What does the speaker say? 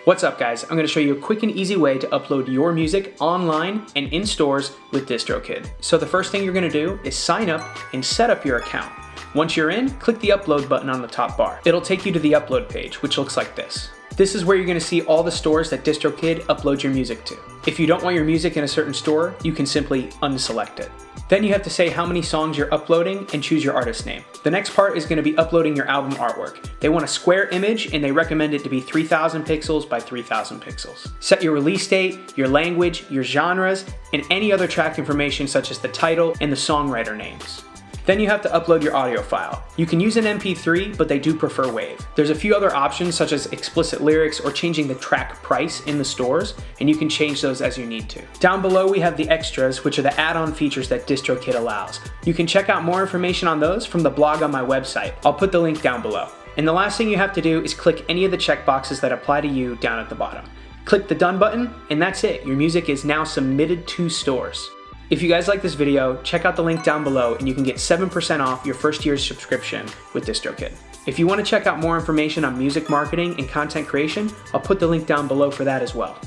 What's up guys, I'm going to show you a quick and easy way to upload your music online and in stores with DistroKid. So the first thing you're going to do is sign up and set up your account. Once you're in, click the upload button on the top bar. It'll take you to the upload page, which looks like this. This is where you're going to see all the stores that DistroKid uploads your music to. If you don't want your music in a certain store, you can simply unselect it. Then you have to say how many songs you're uploading and choose your artist name. The next part is going to be uploading your album artwork. They want a square image and they recommend it to be 3000 pixels by 3000 pixels. Set your release date, your language, your genres, and any other track information such as the title and the songwriter names. Then you have to upload your audio file. You can use an MP3, but they do prefer WAV. There's a few other options such as explicit lyrics or changing the track price in the stores, and you can change those as you need to. Down below we have the extras, which are the add-on features that DistroKid allows. You can check out more information on those from the blog on my website. I'll put the link down below. And the last thing you have to do is click any of the checkboxes that apply to you down at the bottom. Click the done button, and that's it. Your music is now submitted to stores. If you guys like this video, check out the link down below and you can get 7% off your first year's subscription with DistroKid. If you want to check out more information on music marketing and content creation, I'll put the link down below for that as well.